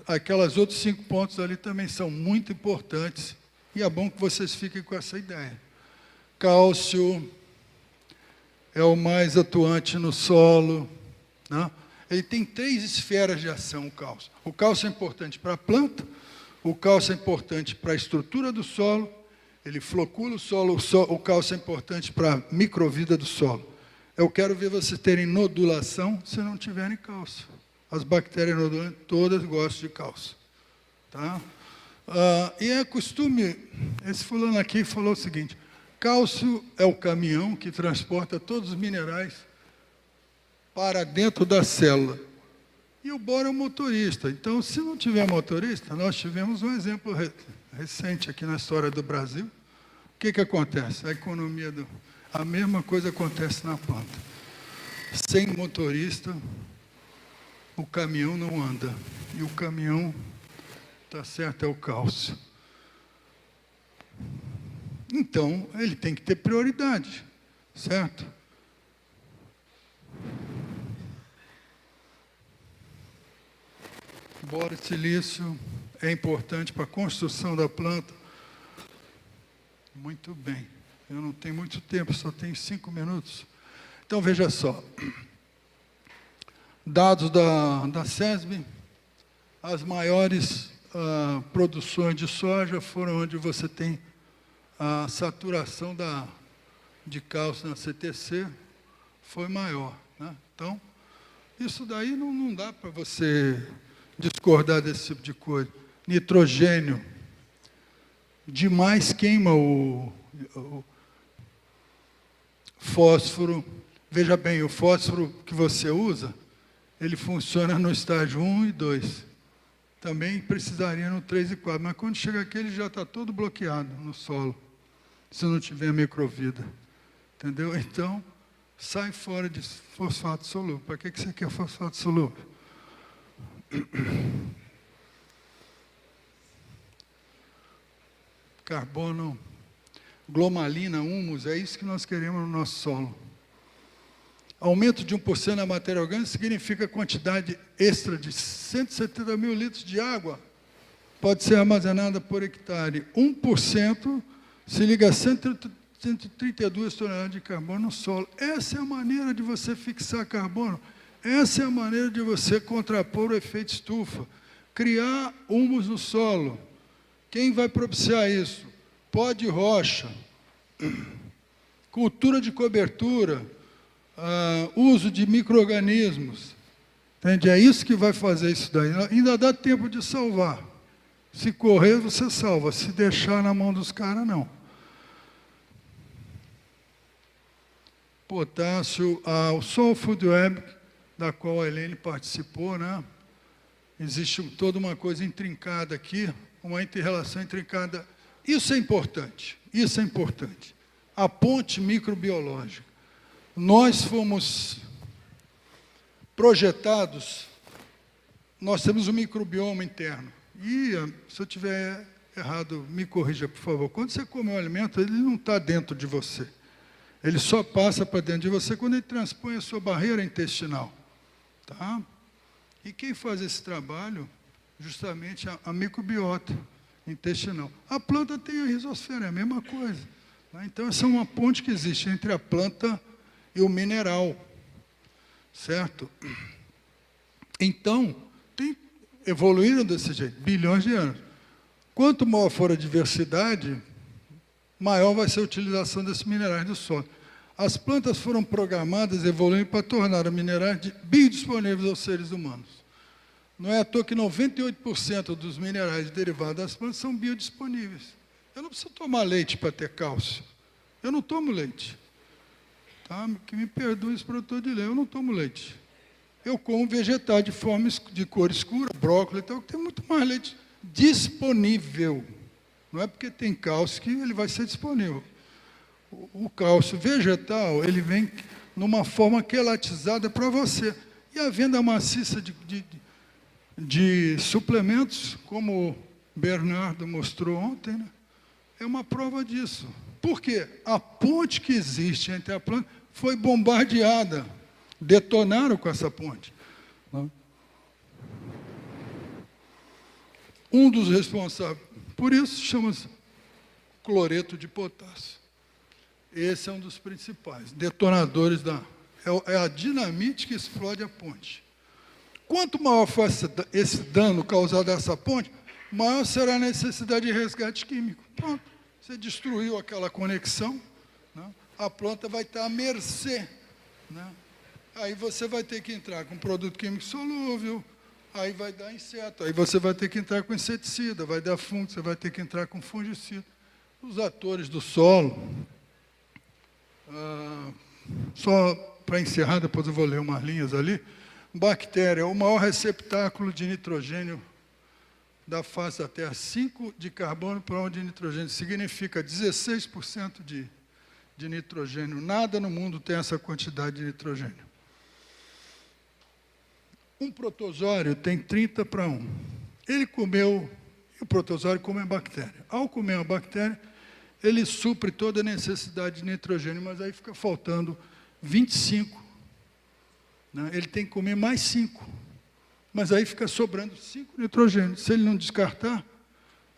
aquelas outros 5 pontos ali também são muito importantes, e é bom que vocês fiquem com essa ideia. Cálcio é o mais atuante no solo, né? Ele tem 3 esferas de ação, o cálcio. O cálcio é importante para a planta, o cálcio é importante para a estrutura do solo, ele flocula o solo, o cálcio é importante para a microvida do solo. Eu quero ver vocês terem nodulação se não tiverem cálcio. As bactérias nodulantes todas gostam de cálcio. Tá? E é costume, esse fulano aqui falou o seguinte, cálcio é o caminhão que transporta todos os minerais para dentro da célula. E o boro é o motorista. Então, se não tiver motorista, nós tivemos um exemplo recente aqui na história do Brasil. O que acontece? A mesma coisa acontece na planta. Sem motorista, o caminhão não anda. E o caminhão, tá certo, é o cálcio. Então, ele tem que ter prioridade, certo? Boro e silício é importante para a construção da planta. Muito bem. Eu não tenho muito tempo, só tenho 5 minutos. Então, veja só. Dados da SESB, as maiores produções de soja foram onde você tem a saturação de cálcio na CTC, foi maior, né? Então, isso daí não dá para você discordar desse tipo de coisa. Nitrogênio, demais queima o fósforo. Veja bem, o fósforo que você usa, ele funciona no estágio 1 e 2. Também precisaria no 3 e 4, mas quando chega aqui, ele já está todo bloqueado no solo, se não tiver microvida. Entendeu? Então, sai fora de fosfato solúvel. Para que você quer fosfato solúvel? Carbono, glomalina, humus, é isso que nós queremos no nosso solo. Aumento de 1% na matéria orgânica significa quantidade extra de 170 mil litros de água pode ser armazenada por hectare. 1% se liga a 132 toneladas de carbono no solo. Essa é a maneira de você fixar carbono. Essa é a maneira de você contrapor o efeito estufa. Criar humus no solo. Quem vai propiciar isso? Pó de rocha, cultura de cobertura, uso de micro-organismos. Entende? É isso que vai fazer isso daí. Ainda dá tempo de salvar. Se correr, você salva. Se deixar na mão dos caras, não. Potássio, o Soil Food Web, da qual a Helene participou, né? Existe toda uma coisa intrincada aqui, uma inter-relação intrincada. Isso é importante, isso é importante. A ponte microbiológica. Nós fomos projetados, nós temos um microbioma interno. E, se eu estiver errado, me corrija, por favor. Quando você come um alimento, ele não está dentro de você. Ele só passa para dentro de você quando ele transpõe a sua barreira intestinal. Tá? E quem faz esse trabalho? Justamente a microbiota intestinal. A planta tem a rizosfera, é a mesma coisa. Né? Então, essa é uma ponte que existe entre a planta e o mineral. Certo? Então, evoluíram desse jeito, bilhões de anos. Quanto maior for a diversidade, maior vai ser a utilização desses minerais do solo. As plantas foram programadas, evoluindo para tornar os minerais biodisponíveis aos seres humanos. Não é à toa que 98% dos minerais derivados das plantas são biodisponíveis. Eu não preciso tomar leite para ter cálcio. Eu não tomo leite. Tá? Que me perdoe esse produtor de leite, eu não tomo leite. Eu como vegetais de cor escura, brócolis, então tem muito mais leite disponível. Não é porque tem cálcio que ele vai ser disponível. O cálcio vegetal, ele vem numa forma quelatizada para você. E a venda maciça de suplementos, como o Bernardo mostrou ontem, né, é uma prova disso. Por quê? A ponte que existe entre a planta foi bombardeada. Detonaram com essa ponte. Um dos responsáveis por isso chama-se cloreto de potássio. Esse é um dos principais detonadores é a dinamite que explode a ponte. Quanto maior for esse dano causado a essa ponte, maior será a necessidade de resgate químico. Pronto, você destruiu aquela conexão, né? A planta vai estar à mercê, né? Aí você vai ter que entrar com produto químico solúvel, aí vai dar inseto, aí você vai ter que entrar com inseticida, vai dar fungo, você vai ter que entrar com fungicida. Os atores do solo, só para encerrar, depois eu vou ler umas linhas ali. Bactéria, o maior receptáculo de nitrogênio da face da Terra. 5 de carbono para 1 de nitrogênio. Significa 16% de nitrogênio. Nada no mundo tem essa quantidade de nitrogênio. Um protozoário tem 30 para 1. Ele comeu, e o protozoário come a bactéria. Ao comer a bactéria, ele supre toda a necessidade de nitrogênio, mas aí fica faltando 25. Né? Ele tem que comer mais 5. Mas aí fica sobrando 5 nitrogênios. Se ele não descartar,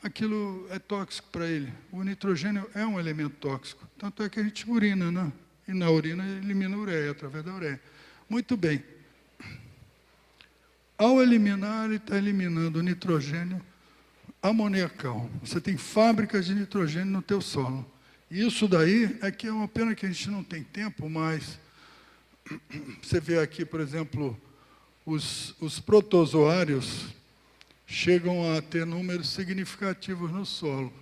aquilo é tóxico para ele. O nitrogênio é um elemento tóxico. Tanto é que a gente urina, né? E na urina elimina a ureia, através da ureia. Muito bem. Ao eliminar, ele está eliminando o nitrogênio amoniacal. Você tem fábricas de nitrogênio no teu solo. E isso daí é que é uma pena que a gente não tem tempo, mas você vê aqui, por exemplo, os protozoários chegam a ter números significativos no solo.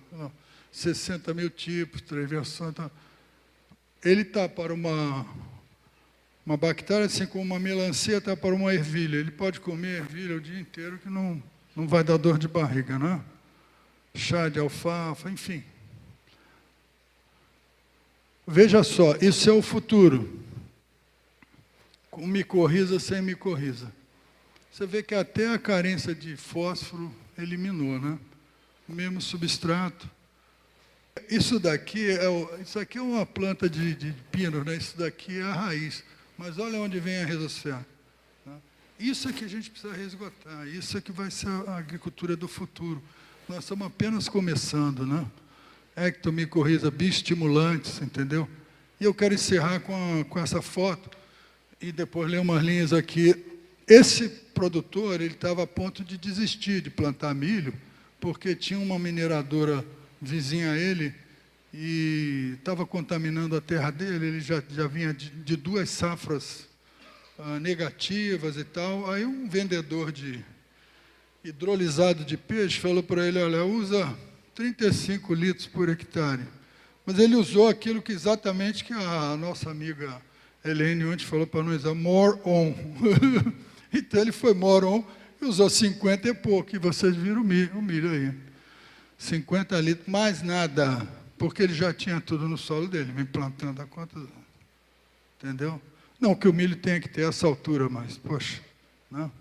60 mil tipos, 3 versões. Tá. Ele está para uma bactéria, assim como uma melancia está para uma ervilha. Ele pode comer ervilha o dia inteiro que não vai dar dor de barriga, né? Chá de alfafa, enfim. Veja só, isso é o futuro. Com micorriza, sem micorriza. Você vê que até a carência de fósforo eliminou, né? O mesmo substrato. Isso aqui é uma planta de pino, né? Isso daqui é a raiz. Mas olha onde vem a rhizosfera. Né? Isso é que a gente precisa resgatar. Isso é que vai ser a agricultura do futuro. Nós estamos apenas começando, né? Ectomicorriza, bioestimulantes, entendeu? E eu quero encerrar com essa foto e depois ler umas linhas aqui. Esse produtor, ele estava a ponto de desistir de plantar milho, porque tinha uma mineradora vizinha a ele e estava contaminando a terra dele. Ele já vinha de 2 safras negativas e tal. Aí um vendedor de hidrolisado de peixe falou para ele, olha, usa 35 litros por hectare. Mas ele usou aquilo que exatamente que a nossa amiga Helene ontem falou para nós, more on. Então ele foi more on e usou 50 e pouco. E vocês viram o milho aí. 50 litros, mais nada, porque ele já tinha tudo no solo dele, vem plantando a quantas. Entendeu? Não que o milho tenha que ter essa altura, mas, poxa, não.